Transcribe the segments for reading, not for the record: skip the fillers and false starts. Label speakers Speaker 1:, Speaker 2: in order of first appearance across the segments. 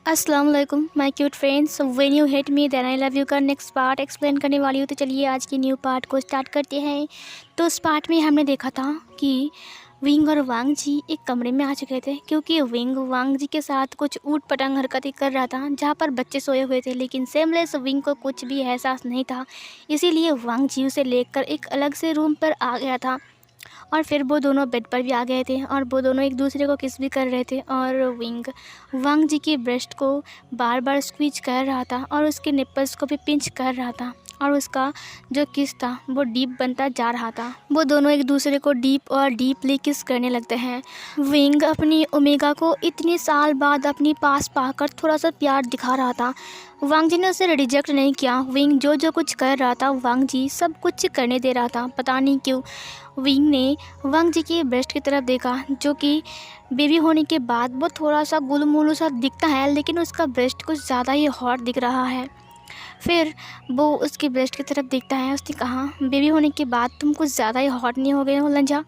Speaker 1: अस्सलाम वालेकुम my cute friends. When you hate me then I love you का next part explain करने वाली हूँ। तो चलिए आज की न्यू पार्ट को स्टार्ट करते हैं। तो उस पार्ट में हमने देखा था कि विंग और वांग जी एक कमरे में आ चुके थे, क्योंकि विंग वांग जी के साथ कुछ ऊट पटांग हरकतें कर रहा था जहाँ पर बच्चे सोए हुए थे, लेकिन सेमलेस विंग को कुछ भी एहसास नहीं था। इसीलिए वांग जी उसे लेकर एक अलग से रूम पर आ गया था और फिर वो दोनों बेड पर भी आ गए थे और वो दोनों एक दूसरे को किस भी कर रहे थे। और विंग वांग जी की ब्रेस्ट को बार बार स्क्वीज कर रहा था और उसके निप्पल्स को भी पिंच कर रहा था और उसका जो किस था वो डीप बनता जा रहा था। वो दोनों एक दूसरे को डीप और डीपली किस करने लगते हैं। विंग अपनी ओमेगा को इतने साल बाद अपनी पास पाकर थोड़ा सा प्यार दिखा रहा था। वांग जी ने उसे रिजेक्ट नहीं किया। विंग जो जो कुछ कर रहा था वांग जी सब कुछ करने दे रहा था। पता नहीं क्यों विंग ने वांग जी के ब्रेस्ट की तरफ देखा, जो कि बेबी होने के बाद वो थोड़ा सा गुलमुलू सा दिखता है, लेकिन उसका ब्रेस्ट कुछ ज़्यादा ही हॉट दिख रहा है। फिर वो उसके ब्रेस्ट की तरफ देखता है। उसने कहा, बेबी होने के बाद तुम कुछ ज़्यादा ही हॉट नहीं हो गए हो लंजा।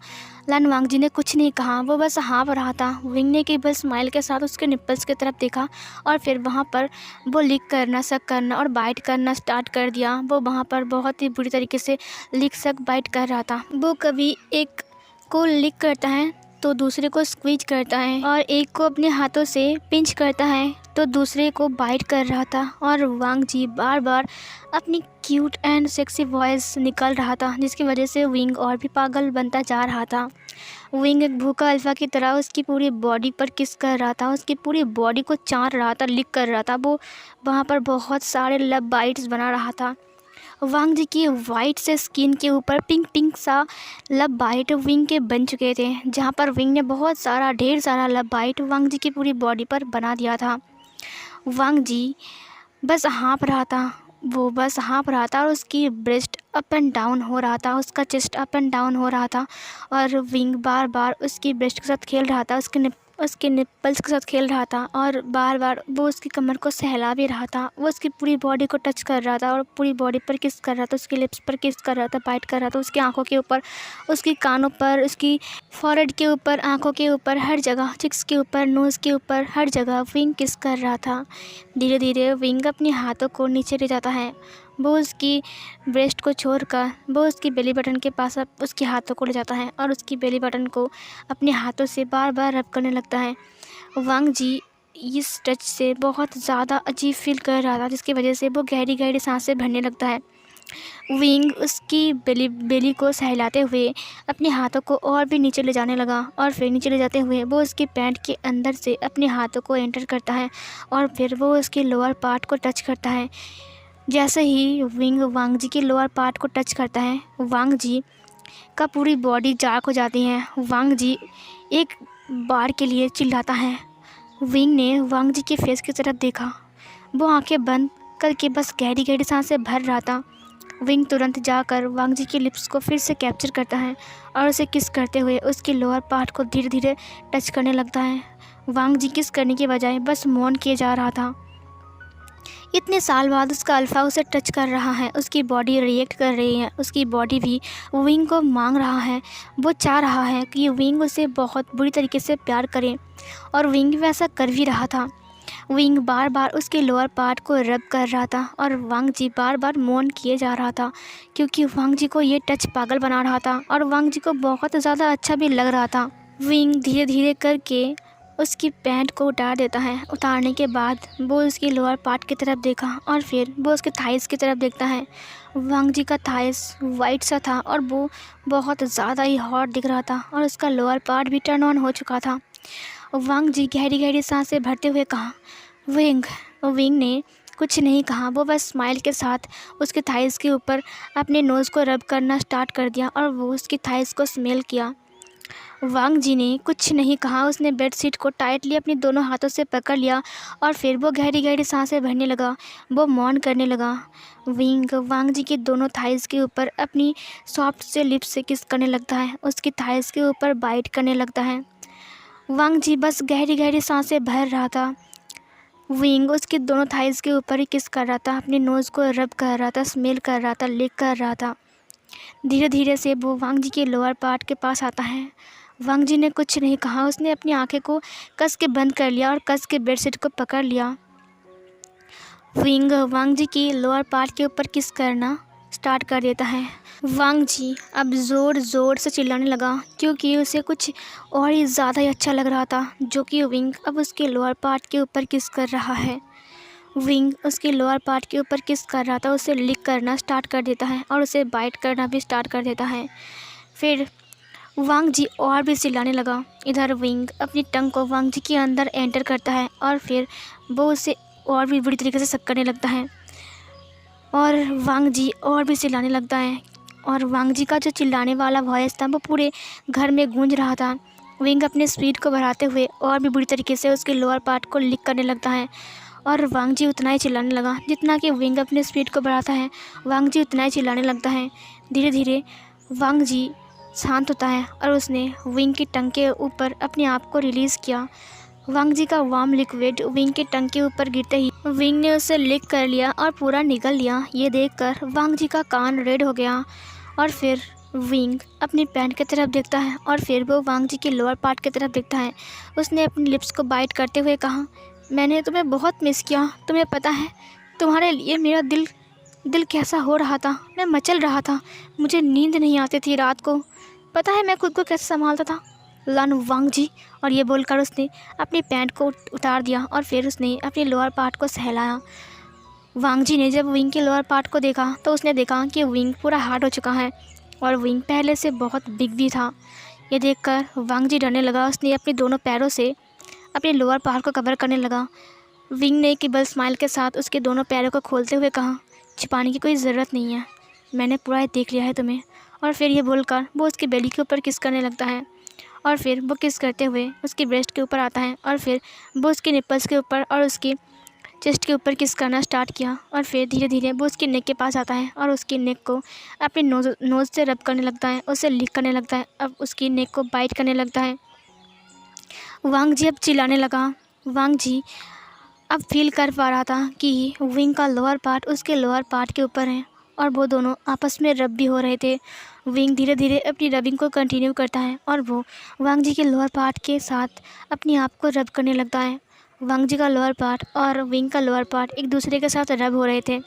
Speaker 1: वांग जी ने कुछ नहीं कहा, वो बस हाँफ रहा था। विंग ने केवल स्माइल के साथ उसके निप्पल्स की तरफ देखा और फिर वहाँ पर वो लिक करना, सक करना और बाइट करना स्टार्ट कर दिया। वो वहाँ पर बहुत ही बुरी तरीके से लिक सक बाइट कर रहा था। वो कभी एक को लिक करता है तो दूसरे को स्क्वीज करता है और एक को अपने हाथों से पिंच करता है तो दूसरे को बाइट कर रहा था। और वांग जी बार बार अपनी क्यूट एंड सेक्सी वॉइस निकल रहा था, जिसकी वजह से विंग और भी पागल बनता जा रहा था। विंग एक भूखा अल्फा की तरह उसकी पूरी बॉडी पर किस कर रहा था, उसकी पूरी बॉडी को चाट रहा था, लिक कर रहा था। वो वहाँ पर बहुत सारे लव बाइट्स बना रहा था। वांग जी की वाइट से स्किन के ऊपर पिंक पिंक सा लब बाइट विंग के बन चुके थे, जहाँ पर विंग ने बहुत सारा ढेर सारा लब बाइट वांग जी की पूरी बॉडी पर बना दिया था। वांग जी बस हाँफ रहा था, वो बस हाँफ रहा था और उसकी ब्रेस्ट अप एंड डाउन हो रहा था, उसका चेस्ट अप एंड डाउन हो रहा था और विंग बार बार उसकी ब्रेस्ट के साथ खेल रहा था, उसके निप्पल्स के साथ खेल रहा था और बार बार वो उसकी कमर को सहला भी रहा था। वो उसकी पूरी बॉडी को टच कर रहा था और पूरी बॉडी पर किस कर रहा था, उसके लिप्स पर किस कर रहा था, बाइट कर रहा था, उसकी आंखों के ऊपर, उसकी कानों पर, उसकी फॉरहेड के ऊपर, आंखों के ऊपर, हर जगह, चिक्स के ऊपर, नोज़ के ऊपर, हर जगह विंग किस कर रहा था। धीरे धीरे विंग अपने हाथों को नीचे ले जाता है। वो उसकी ब्रेस्ट को छोड़कर वो उसकी बेली बटन के पास अब उसके हाथों को ले जाता है और उसकी बेली बटन को अपने हाथों से बार बार रब करने लगता है। वांग जी इस टच से बहुत ज़्यादा अजीब फील कर रहा था, जिसकी वजह से वो गहरी गहरी सांसें भरने लगता है। विंग उसकी बेली को सहलाते हुए अपने हाथों को और भी नीचे ले जाने लगा और फिर नीचे ले जाते हुए वो उसके पैंट के अंदर से अपने हाथों को एंटर करता है और फिर वो उसके लोअर पार्ट को टच करता है। जैसे ही विंग वांग जी के लोअर पार्ट को टच करता है, वांग जी का पूरी बॉडी जाग हो जाती है। वांग जी एक बार के लिए चिल्लाता है। विंग ने वांग जी के फेस की तरफ देखा। वो आंखें बंद करके बस गहरी गहरी सांसें भर रहा था। विंग तुरंत जाकर वांग जी के लिप्स को फिर से कैप्चर करता है और उसे किस करते हुए उसके लोअर पार्ट को धीरे धीरे टच करने लगता है। वांग जी किस करने के बजाय बस मौन किए जा रहा था। इतने साल बाद उसका अल्फ़ा उसे टच कर रहा है, उसकी बॉडी रिएक्ट कर रही है, उसकी बॉडी भी विंग को मांग रहा है। वो चाह रहा है कि विंग उसे बहुत बुरी तरीके से प्यार करे और विंग वैसा कर भी रहा था। विंग बार बार उसके लोअर पार्ट को रब कर रहा था और वांग जी बार बार मौन किए जा रहा था, क्योंकि वांग जी को ये टच पागल बना रहा था और वांग जी को बहुत ज़्यादा अच्छा भी लग रहा था। विंग धीरे धीरे करके उसकी पैंट को उतार देता है। उतारने के बाद वो उसकी लोअर पार्ट की तरफ देखा और फिर वो उसके थाइस की तरफ देखता है। वांग जी का थाइस वाइट सा था और वो बहुत ज़्यादा ही हॉट दिख रहा था और उसका लोअर पार्ट भी टर्न ऑन हो चुका था। वांग जी गहरी गहरी सांसें भरते हुए कहा, विंग। विंग ने कुछ नहीं कहा, वो बस स्माइल के साथ उसके थाइस के ऊपर अपने नोज़ को रब करना स्टार्ट कर दिया और वो उसकी थाइस को स्मेल किया। वांग जी ने कुछ नहीं कहा, उसने बेडशीट को टाइटली अपने दोनों हाथों से पकड़ लिया और फिर वो गहरी गहरी सांसें भरने लगा। वो मौन करने लगा। विंग वांग जी के दोनों थाइस के ऊपर अपनी सॉफ्ट से लिप्स से किस करने लगता है, उसकी थाइस के ऊपर बाइट करने लगता है। वांग जी बस गहरी गहरी सांसें भर रहा था। विंग उसके दोनों थाइस के ऊपर ही किस कर रहा था, अपने नोज़ को रब कर रहा था, स्मेल कर रहा था, लिक कर रहा था। धीरे धीरे से वो वांग जी के लोअर पार्ट के पास आता है। वांग जी ने कुछ नहीं कहा, उसने अपनी आंखें को कस के बंद कर लिया और कस के बेडशीट को पकड़ लिया। विंग वांग जी की लोअर पार्ट के ऊपर किस करना स्टार्ट कर देता है। वांग जी अब ज़ोर ज़ोर से चिल्लाने लगा क्योंकि उसे कुछ और ही ज़्यादा ही अच्छा लग रहा था, जो कि विंग अब उसके लोअर पार्ट के ऊपर किस कर रहा है। विंग उसके लोअर पार्ट के ऊपर किस कर रहा था, उसे लिक करना स्टार्ट कर देता है और उसे बाइट करना भी स्टार्ट कर देता है। फिर वांग जी और भी चिल्लाने लगा। इधर विंग अपनी टंग को वांग जी के अंदर एंटर करता है और फिर वो उसे और भी बुरी तरीके से सक करने लगता है और वांग जी और भी चिल्लाने लगता है। और वांग जी का जो चिल्लाने वाला वॉइस था वो पूरे घर में गूंज रहा था। विंग अपने स्पीड को बढ़ाते हुए और भी बुरी तरीके से उसके लोअर पार्ट को लिक करने लगता है और वांग जी उतना ही चिल्लाने लगा। जितना कि विंग अपने स्पीड को बढ़ाता है, वांग जी उतना ही चिल्लाने लगता है। धीरे धीरे वांग जी शांत होता है और उसने विंग की टंग के ऊपर अपने आप को रिलीज़ किया। वांग जी का वार्म लिक्विड विंग के टंग के ऊपर गिरते ही विंग ने उसे लिक कर लिया और पूरा निगल लिया। ये देखकर वांग जी का कान रेड हो गया और फिर विंग अपनी पैंट की तरफ देखता है और फिर वो वांग जी के लोअर पार्ट की तरफ देखता है। उसने अपनी लिप्स को बाइट करते हुए कहा, मैंने तुम्हें बहुत मिस किया। तुम्हें पता है तुम्हारे लिए मेरा दिल कैसा हो रहा था। मैं मचल रहा था, मुझे नींद नहीं आती थी रात को। पता है मैं खुद को कैसे संभालता था, लन वांग जी। और ये बोलकर उसने अपनी पैंट को उतार दिया और फिर उसने अपने लोअर पार्ट को सहलाया। वांग जी ने जब विंग के लोअर पार्ट को देखा तो उसने देखा कि विंग पूरा हार्ड हो चुका है और विंग पहले से बहुत बिग भी था। ये देखकर वांग जी डरने लगा। उसने अपने दोनों पैरों से अपने लोअर पार्ट को कवर करने लगा। विंग ने केबल स्माइल के साथ उसके दोनों पैरों को खोलते हुए कहा, छिपाने की कोई ज़रूरत नहीं है, मैंने पूरा देख लिया है तुम्हें। और फिर ये बोलकर वो उसकी बेली के ऊपर किस करने लगता है और फिर वो किस करते हुए उसकी ब्रेस्ट के ऊपर आता है और फिर वो उसके निप्पल्स के ऊपर और उसकी चेस्ट के ऊपर किस करना स्टार्ट किया। और फिर धीरे धीरे वो उसकी नेक के पास आता है और उसकी नेक को अपने नोज़ से रब करने लगता है, उसे लिक करने लगता है, अब उसकी नेक को बाइट करने लगता है। वांग जी अब चिल्लाने लगा। वांग जी अब फील कर पा रहा था कि विंग का लोअर पार्ट उसके लोअर पार्ट के ऊपर है और वो दोनों आपस में रब भी हो रहे थे। विंग धीरे धीरे अपनी रबिंग को कंटिन्यू करता है और वो वांग जी के लोअर पार्ट के साथ अपने आप को रब करने लगता है। वांग जी का लोअर पार्ट और विंग का लोअर पार्ट एक दूसरे के साथ रब हो रहे थे,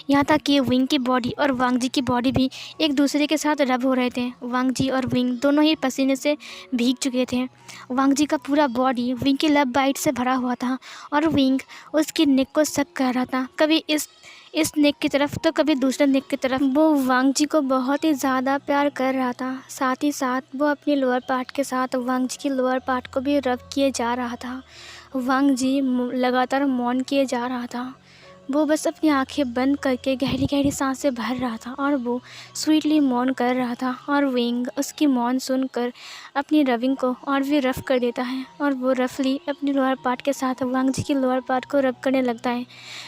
Speaker 1: यहाँ तक कि विंग की बॉडी और वांग जी की बॉडी भी एक दूसरे के साथ रब हो रहे थे। वांग जी और विंग दोनों ही पसीने से भीग चुके थे। वांग जी का पूरा बॉडी विंग की लव बाइट से भरा हुआ था और विंग उसकी नेक को सक कर रहा था, कभी इस नेक की तरफ तो कभी दूसरे नेक की तरफ। वो वांग जी को बहुत ही ज़्यादा प्यार कर रहा था। साथ ही साथ वो अपने लोअर पार्ट के साथ वांग जी के लोअर पार्ट को भी रब किए जा रहा था। वांग जी लगातार मौन किए जा रहा था। वो बस अपनी आंखें बंद करके गहरी गहरी सांसें भर रहा था और वो स्वीटली मौन कर रहा था। और विंग उसकी मौन सुनकर अपनी रबिंग को और भी रफ़ कर देता है और वो रफली अपनी लोअर पार्ट के साथ वांग जी की लोअर पार्ट को रब करने लगता है।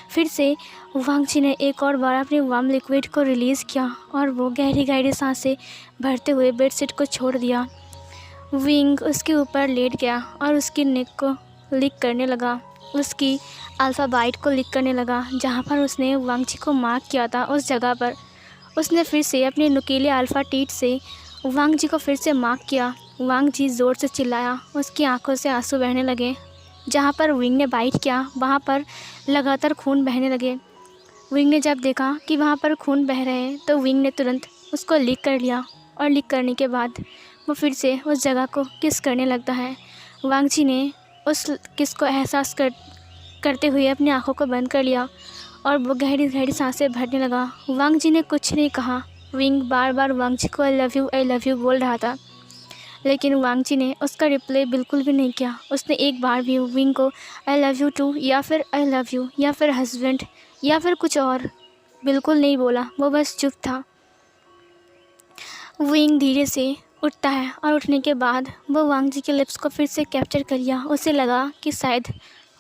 Speaker 1: फिर से वांग जी ने एक और बार अपने वार्म लिक्विड को रिलीज़ किया और वो गहरी गहरी सांसें भरते हुए बेडशीट को छोड़ दिया। विंग उसके ऊपर लेट गया और उसकी नेक को लिक करने लगा, उसकी अल्फ़ा बाइट को लिक करने लगा। जहाँ पर उसने वांग जी को मार्क किया था उस जगह पर उसने फिर से अपने नुकीले अल्फ़ा टीथ से वांग जी को फिर से मार्क किया। वांग जी ज़ोर से चिल्लाया, उसकी आंखों से आंसू बहने लगे। जहाँ पर विंग ने बाइट किया वहाँ पर लगातार खून बहने लगे। विंग ने जब देखा कि वहाँ पर खून बह रहे हैं तो विंग ने तुरंत उसको लिक कर लिया और लिक करने के बाद वो फिर से उस जगह को किस करने लगता है। वांग जी ने उस किस को एहसास करते हुए अपनी आंखों को बंद कर लिया और वो गहरी गहरी सांसें भरने लगा। वांग जी ने कुछ नहीं कहा। विंग बार बार वांग जी को आई लव यू बोल रहा था, लेकिन वांग जी ने उसका रिप्लाई बिल्कुल भी नहीं किया। उसने एक बार भी विंग को आई लव यू टू या फिर आई लव यू या फिर हस्बैंड या फिर कुछ और बिल्कुल नहीं बोला। वो बस चुप था। विंग धीरे से उठता है और उठने के बाद वो वांग जी के लिप्स को फिर से कैप्चर कर लिया। उसे लगा कि शायद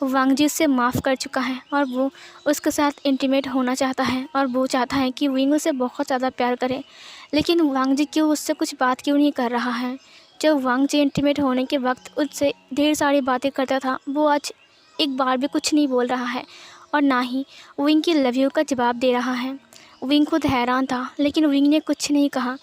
Speaker 1: वांग जी उसे माफ़ कर चुका है और वो उसके साथ इंटीमेट होना चाहता है और वो चाहता है कि विंग उसे बहुत ज़्यादा प्यार करे। लेकिन वांग जी उससे कुछ बात क्यों नहीं कर रहा है। जब वांग जी इंटीमेट होने के वक्त उससे ढेर सारी बातें करता था, वो आज एक बार भी कुछ नहीं बोल रहा है और ना ही विंग की लव यू का जवाब दे रहा है। विंग खुद हैरान था, लेकिन विंग ने कुछ नहीं कहा।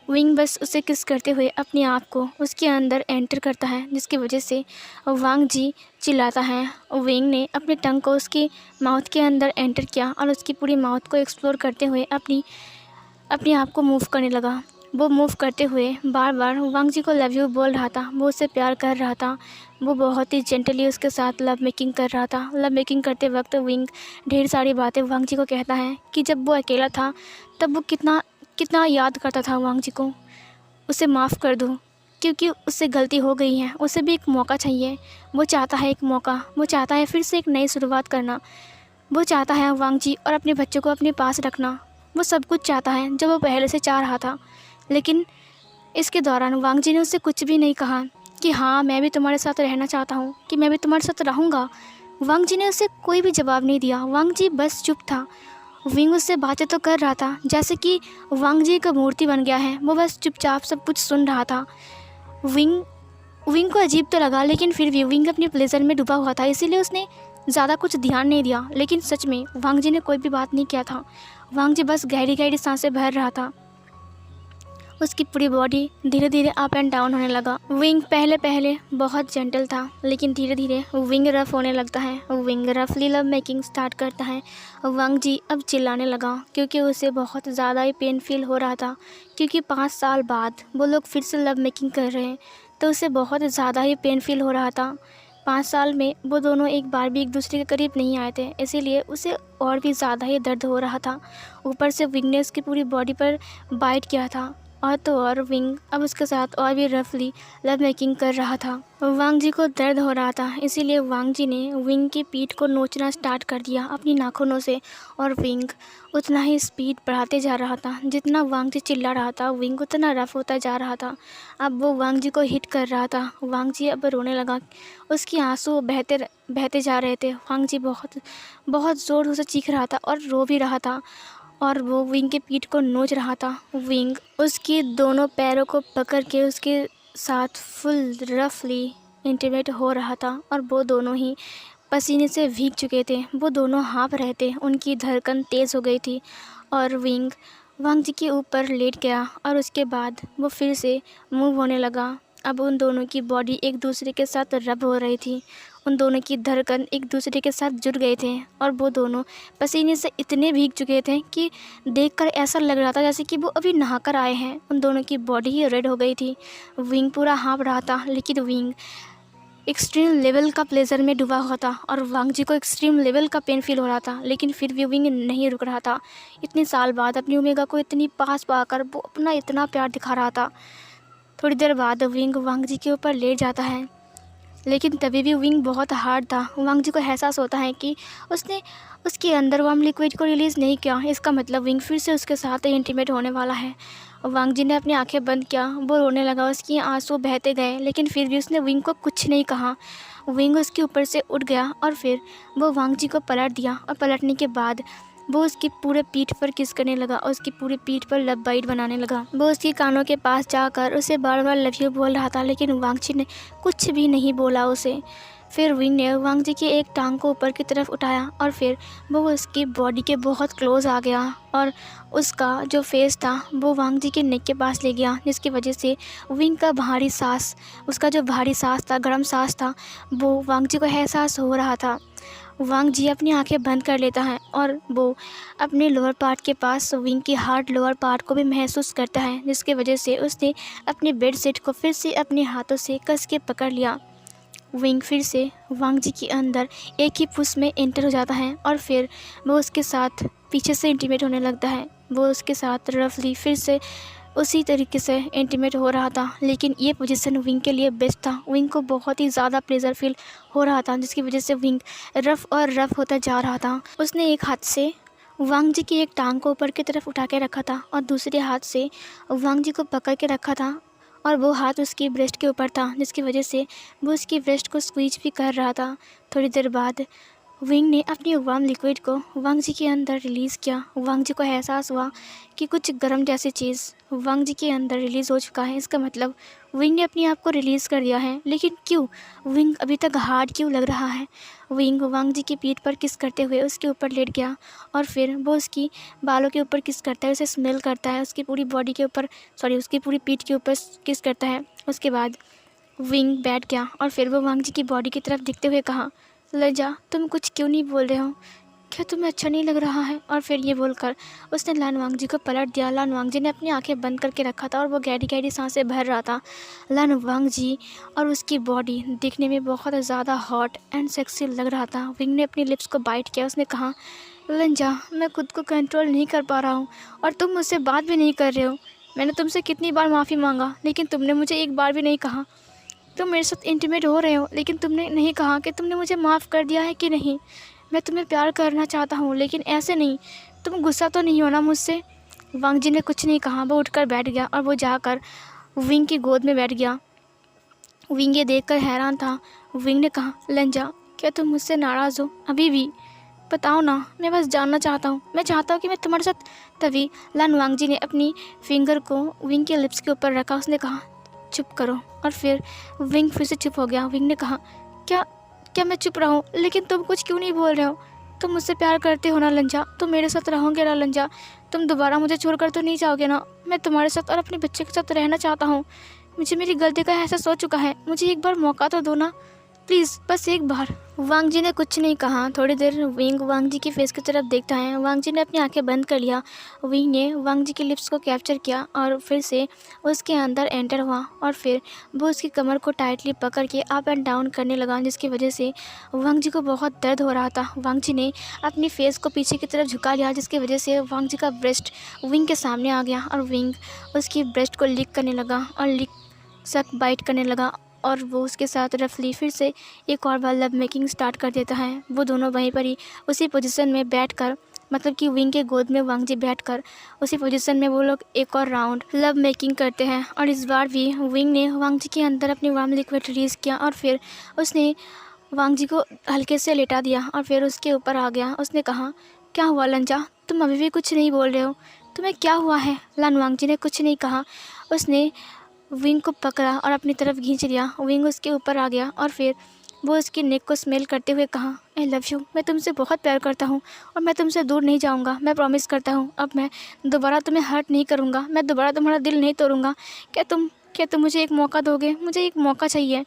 Speaker 1: विंग बस उसे किस करते हुए अपने आप को उसके अंदर एंटर करता है, जिसकी वजह से वांग जी चिल्लाता है। विंग ने अपने टंग को उसकी माउथ के अंदर एंटर किया और उसकी पूरी माउथ को एक्सप्लोर करते हुए अपने आप को मूव करने लगा। वो मूव करते हुए बार बार वांग जी को लव यू बोल रहा था, वो उससे प्यार कर रहा था, वो बहुत ही जेंटली उसके साथ लव मेकिंग कर रहा था। लव मेकिंग करते वक्त विंग ढेर सारी बातें वांग जी को कहता है कि जब वो अकेला था तब वो कितना कितना याद करता था वांग जी को। उसे माफ़ कर दो क्योंकि उससे गलती हो गई है, उसे भी एक मौका चाहिए। वो चाहता है एक मौका, वो चाहता है फिर से एक नई शुरुआत करना। वो चाहता है वांग जी और अपने बच्चों को अपने पास रखना। वो सब कुछ चाहता है जो वो पहले से चाह रहा था। लेकिन इसके दौरान वांग जी ने उससे कुछ भी नहीं कहा कि हाँ मैं भी तुम्हारे साथ रहना चाहता हूँ, कि मैं भी तुम्हारे साथ रहूँगा। वांग जी ने उसे कोई भी जवाब नहीं दिया। वांग जी बस चुप था। विंग उससे बातें तो कर रहा था जैसे कि वांग जी का मूर्ति बन गया है। वो बस चुपचाप सब कुछ सुन रहा था। विंग विंग को अजीब तो लगा, लेकिन फिर भी विंग अपने प्लेजर में डूबा हुआ था, इसीलिए उसने ज़्यादा कुछ ध्यान नहीं दिया। लेकिन सच में वांग जी ने कोई भी बात नहीं किया था। वांग जी बस गहरी गहरी सांसें भर रहा था। उसकी पूरी बॉडी धीरे धीरे अप एंड डाउन होने लगा। विंग पहले पहले बहुत जेंटल था, लेकिन धीरे धीरे विंग रफ होने लगता है। विंग रफली लव मेकिंग स्टार्ट करता है। वांग जी अब चिल्लाने लगा क्योंकि उसे बहुत ज़्यादा ही पेन फील हो रहा था, क्योंकि 5 साल बाद वो लोग फिर से लव मेकिंग कर रहे हैं, तो उसे बहुत ज़्यादा ही पेन फील हो रहा था। 5 साल में वो दोनों एक बार भी एक दूसरे के करीब नहीं आए थे, इसीलिए उसे और भी ज़्यादा ही दर्द हो रहा था। ऊपर से विंग ने उसकी पूरी बॉडी पर बाइट किया था, और तो और विंग अब उसके साथ और भी रफली लव मेकिंग कर रहा था। वांग जी को दर्द हो रहा था, इसीलिए वांग जी ने विंग की पीठ को नोचना स्टार्ट कर दिया अपनी नाखूनों से, और विंग उतना ही स्पीड बढ़ाते जा रहा था। जितना वांग जी चिल्ला रहा था, विंग उतना रफ होता जा रहा था। अब वो वांग जी को हिट कर रहा था। वांग जी अब रोने लगा, उसकी आंसू बहते जा रहे थे। वांग जी बहुत बहुत ज़ोर से चीख रहा था और रो भी रहा था, और वो विंग के पीठ को नोच रहा था। विंग उसके दोनों पैरों को पकड़ के उसके साथ फुल रफली इंटीमेट हो रहा था, और वो दोनों ही पसीने से भीग चुके थे। वो दोनों हाँफ रहे थे, उनकी धड़कन तेज़ हो गई थी, और विंग वांग जी के ऊपर लेट गया, और उसके बाद वो फिर से मूव होने लगा। अब उन दोनों की बॉडी एक दूसरे के साथ रब हो रही थी, उन दोनों की धड़कन एक दूसरे के साथ जुड़ गए थे, और वो दोनों पसीने से इतने भीग चुके थे कि देखकर ऐसा लग रहा था जैसे कि वो अभी नहाकर आए हैं। उन दोनों की बॉडी ही रेड हो गई थी। विंग पूरा हाँफ रहा था, लेकिन विंग एक्सट्रीम लेवल का प्लेजर में डूबा हुआ था, और वांग जी को एक्सट्रीम लेवल का पेन फील हो रहा था, लेकिन फिर भी विंग नहीं रुक रहा था। इतने साल बाद अपनी ओमेगा को इतनी पास पाकर वो अपना इतना प्यार दिखा रहा था। थोड़ी देर बाद विंग वांग जी के ऊपर लेट जाता है, लेकिन तभी भी विंग बहुत हार्ड था। वांग जी को एहसास होता है कि उसने उसके अंदर वार्म लिक्विड को रिलीज़ नहीं किया, इसका मतलब विंग फिर से उसके साथ इंटीमेट होने वाला है। वांग जी ने अपनी आंखें बंद किया, वो रोने लगा, उसकी आंसू बहते गए, लेकिन फिर भी उसने विंग को कुछ नहीं कहा। विंग उसके ऊपर से उठ गया, और फिर वो वांग जी को पलट दिया, और पलटने के बाद वो उसकी पूरे पीठ पर किस करने लगा, और उसकी पूरी पीठ पर लव बाइट बनाने लगा। वो उसके कानों के पास जाकर उसे बार बार लव यू बोल रहा था, लेकिन वांग जी ने कुछ भी नहीं बोला उसे। फिर विंग ने वांग जी की एक टांग को ऊपर की तरफ उठाया, और फिर वो उसकी बॉडी के बहुत क्लोज आ गया, और उसका जो फेस था वो वांग जी के नेक के पास ले गया, जिसकी वजह से विंग का भारी सांस, उसका जो भारी सांस था, गर्म सांस था, वो वांग जी को एहसास हो रहा था। वांग जी अपनी आंखें बंद कर लेता है, और वो अपने लोअर पार्ट के पास विंग की हार्ड लोअर पार्ट को भी महसूस करता है, जिसकी वजह से उसने अपने बेड शीट को फिर से अपने हाथों से कस के पकड़ लिया। विंग फिर से वांग जी के अंदर एक ही पुश में एंटर हो जाता है, और फिर वो उसके साथ पीछे से इंटीमेट होने लगता है। वो उसके साथ रफली फिर से उसी तरीके से इंटीमेट हो रहा था, लेकिन ये पोजीशन विंग के लिए बेस्ट था। विंग को बहुत ही ज़्यादा प्लेजर फील हो रहा था, जिसकी वजह से विंग रफ़ और रफ़ होता जा रहा था। उसने एक हाथ से वांग जी की एक टांग को ऊपर की तरफ उठा के रखा था, और दूसरे हाथ से वांग जी को पकड़ के रखा था, और वो हाथ उसकी ब्रेस्ट के ऊपर था, जिसकी वजह से वो उसकी ब्रेस्ट को स्क्वीज भी कर रहा था। थोड़ी देर बाद विंग ने अपनी वार्म लिक्विड को वांग जी के अंदर रिलीज़ किया। वांग जी को एहसास हुआ कि कुछ गर्म जैसी चीज़ वांग जी के अंदर रिलीज़ हो चुका है। इसका मतलब विंग ने अपने आप को रिलीज़ कर दिया है, लेकिन क्यों? विंग अभी तक हार्ड क्यों लग रहा है? विंग वांग जी की पीठ पर किस करते हुए उसके ऊपर लेट गया और फिर वो उसकी बालों के ऊपर किस करता है, उसे स्मेल करता है, उसकी पूरी बॉडी के ऊपर उसकी पूरी पीठ के ऊपर किस करता है। उसके बाद विंग बैठ गया और फिर वो वांग जी की बॉडी की तरफ देखते हुए कहा, लजा, तुम कुछ क्यों नहीं बोल रहे हो? क्या तुम्हें अच्छा नहीं लग रहा है? और फिर ये बोलकर उसने लान वांग जी को पलट दिया। लान वांग जी ने अपनी आंखें बंद करके रखा था और वो गहरी गहरी सांसें भर रहा था। लान वांग जी और उसकी बॉडी दिखने में बहुत ज़्यादा हॉट एंड सेक्सी लग रहा था। विंग ने अपनी लिप्स को बाइट किया। उसने कहा, लंजा, मैं खुद को कंट्रोल नहीं कर पा रहा हूँ और तुम मुझसे बात भी नहीं कर रहे हो। मैंने तुमसे कितनी बार माफ़ी मांगा, लेकिन तुमने मुझे एक बार भी नहीं कहा। तुम मेरे साथ इंटीमेट हो रहे हो, लेकिन तुमने नहीं कहा कि तुमने मुझे माफ़ कर दिया है कि नहीं। मैं तुम्हें प्यार करना चाहता हूँ, लेकिन ऐसे नहीं। तुम गुस्सा तो नहीं हो ना मुझसे? वांग जी ने कुछ नहीं कहा। वो उठकर बैठ गया और वो जाकर विंग की गोद में बैठ गया। विंग ये देखकर हैरान था। विंग ने कहा, लंजा, क्या तुम मुझसे नाराज़ हो अभी भी? बताओ ना, मैं बस जानना चाहता हूँ। मैं चाहता हूँ कि मैं तुम्हारे साथ। तभी लान वांग जी ने अपनी फिंगर को विंग के लिप्स के ऊपर रखा। उसने कहा, चुप करो। और फिर विंग फिर से चुप हो गया। विंग ने कहा, क्या क्या मैं चुप रहूं? लेकिन तुम कुछ क्यों नहीं बोल रहे हो? तुम मुझसे प्यार करते हो ना लंजा? तुम मेरे साथ रहोगे ना लंजा? तुम दोबारा मुझे छोड़कर तो नहीं जाओगे ना? मैं तुम्हारे साथ और अपने बच्चे के साथ रहना चाहता हूँ। मुझे मेरी गलती का एहसास हो चुका है। मुझे एक बार मौका तो दो ना, प्लीज़, बस एक बार। वांग जी ने कुछ नहीं कहा। थोड़ी देर विंग वांग जी की फेस की तरफ देखता है। वांग जी ने अपनी आंखें बंद कर लिया। विंग ने वांग जी की लिप्स को कैप्चर किया और फिर से उसके अंदर एंटर हुआ और फिर वो उसकी कमर को टाइटली पकड़ के अप एंड डाउन करने लगा, जिसकी वजह से वांग जी को बहुत दर्द हो रहा था। वांग जी ने अपनी फेस को पीछे की तरफ झुका लिया, जिसकी वजह से वांग जी का ब्रेस्ट विंग के सामने आ गया और विंग उसकी ब्रेस्ट को लिक करने लगा और लिक सक बाइट करने लगा और वो उसके साथ रफली फिर से एक और बार लव मेकिंग स्टार्ट कर देता है। वो दोनों वहीं पर ही उसी पोजीशन में बैठकर, मतलब कि विंग के गोद में वांग जी बैठकर उसी पोजीशन में वो लोग एक और राउंड लव मेकिंग करते हैं। और इस बार भी विंग ने वांग जी के अंदर अपनी वार्म लिक्विड रिलीज़ किया और फिर उसने वांग जी को हल्के से लेटा दिया और फिर उसके ऊपर आ गया। उसने कहा, क्या हुआ लंजा? तुम अभी भी कुछ नहीं बोल रहे हो। तुम्हें क्या हुआ है? लान वांग जी ने कुछ नहीं कहा। उसने विंग को पकड़ा और अपनी तरफ खींच लिया। विंग उसके ऊपर आ गया और फिर वो उसकी नेक को स्मेल करते हुए कहा, आई लव यू, मैं तुमसे बहुत प्यार करता हूँ और मैं तुमसे दूर नहीं जाऊँगा। मैं प्रॉमिस करता हूँ, अब मैं दोबारा तुम्हें हर्ट नहीं करूँगा। मैं दोबारा तुम्हारा दिल नहीं तोड़ूँगा। क्या तुम मुझे एक मौका दोगे? मुझे एक मौका चाहिए।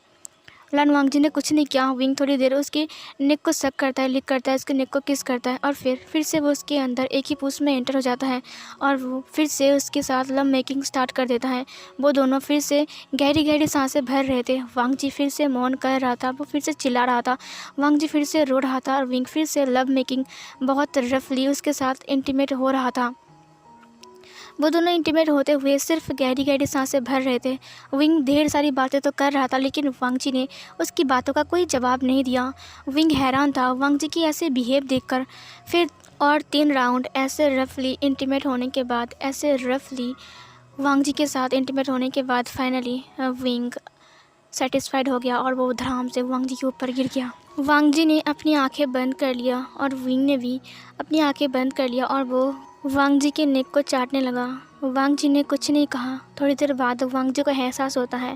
Speaker 1: लान वांग जी ने कुछ नहीं किया। विंग थोड़ी देर उसकी नेक को सक करता है, लिक करता है, उसके नेक को किस करता है और फिर से वो उसके अंदर एक ही पूछ में एंटर हो जाता है और वो फिर से उसके साथ लव मेकिंग स्टार्ट कर देता है। वो दोनों फिर से गहरी गहरी सांसें भर रहे थे। वांग जी फिर से मौन कर रहा था, वो फिर से चिल्ला रहा था। वांग जी फिर से रो रहा था और विंग फिर से लव मेकिंग बहुत रफली उसके साथ इंटीमेट हो रहा था। वो दोनों इंटीमेट होते हुए सिर्फ गहरी गहरी सांसें भर रहे थे। विंग ढेर सारी बातें तो कर रहा था, लेकिन वांग जी ने उसकी बातों का कोई जवाब नहीं दिया। विंग हैरान था वांग जी की ऐसे बिहेव देखकर। फिर और 3 राउंड ऐसे रफली इंटीमेट होने के बाद वांग जी के साथ इंटीमेट होने के बाद फाइनली विंग सेटिस्फाइड हो गया और वो धड़ाम से वांग जी के ऊपर गिर गया। वांग जी ने अपनी आंखें बंद कर लिया और विंग ने भी अपनी आंखें बंद कर लिया और वो वांग जी के नेक को चाटने लगा। वांग जी ने कुछ नहीं कहा। थोड़ी देर बाद वांग जी को एहसास होता है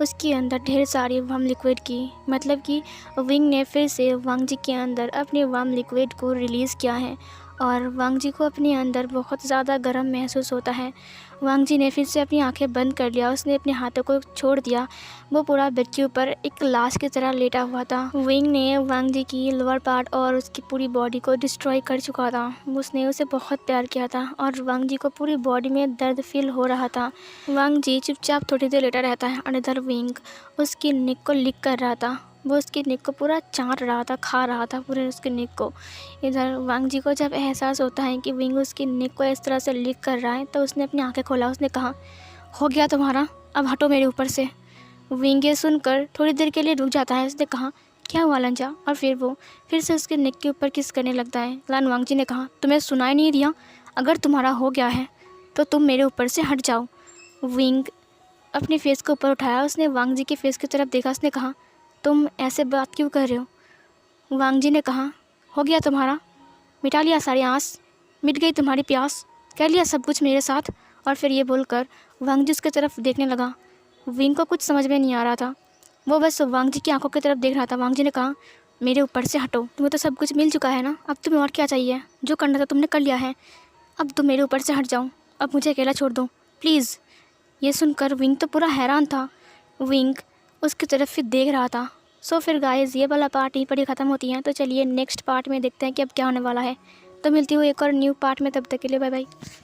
Speaker 1: उसके अंदर ढेर सारी वार्म लिक्विड की, मतलब कि विंग ने फिर से वांग जी के अंदर अपने वार्म लिक्विड को रिलीज़ किया है और वांग जी को अपने अंदर बहुत ज़्यादा गर्म महसूस होता है। वांग जी ने फिर से अपनी आंखें बंद कर लिया। उसने अपने हाथों को छोड़ दिया। वो पूरा बेड के ऊपर एक लाश की तरह लेटा हुआ था। विंग ने वांग जी की लोअर पार्ट और उसकी पूरी बॉडी को डिस्ट्रॉय कर चुका था। उसने उसे बहुत प्यार किया था और वांग जी को पूरी बॉडी में दर्द फील हो रहा था। वांग जी चुपचाप थोड़ी देर लेटा रहता है और इधर विंग उसकी नेक को लिक कर रहा था। वो उसकी नेक को पूरा चाट रहा था, खा रहा था पूरे उसके नेक को। इधर वांग जी को जब एहसास होता है कि विंग उसकी नेक को इस तरह से लिक कर रहा है, तो उसने अपनी आंखें खोला। उसने कहा, हो गया तुम्हारा, अब हटो मेरे ऊपर से। विंग ये सुनकर थोड़ी देर के लिए रुक जाता है। उसने कहा, क्या हुआ लंजा? और फिर वो फिर से उसके नेक के ऊपर किस करने लगता है। लान वांग जी ने कहा, तुम्हें सुनाई नहीं दिया? अगर तुम्हारा हो गया है तो तुम मेरे ऊपर से हट जाओ। विंग अपने फेस को ऊपर उठाया। उसने वांग जी के फेस की तरफ देखा। उसने कहा, तुम ऐसे बात क्यों कर रहे हो? वांग जी ने कहा, हो गया तुम्हारा? मिटा लिया सारी आस, मिट गई तुम्हारी प्यास, कर लिया सब कुछ मेरे साथ। और फिर ये बोलकर वांग जी उसकी तरफ देखने लगा। विंग को कुछ समझ में नहीं आ रहा था, वो बस वांग जी की आंखों की तरफ देख रहा था। वांग जी ने कहा, मेरे ऊपर से हटो, तुम्हें तो सब कुछ मिल चुका है ना, अब तुम्हें और क्या चाहिए? जो करना था तुमने कर लिया है, अब तुम मेरे ऊपर से हट जाओ, अब मुझे अकेला छोड़ दो प्लीज़। ये सुनकर विंग तो पूरा हैरान था। विंग उसकी तरफ फिर देख रहा था। सो फिर गाइस ये वाला पार्ट यहीं पर ही ख़त्म होती है। तो चलिए नेक्स्ट पार्ट में देखते हैं कि अब क्या होने वाला है। तो मिलती हूँ एक और न्यू पार्ट में, तब तक के लिए बाय बाय।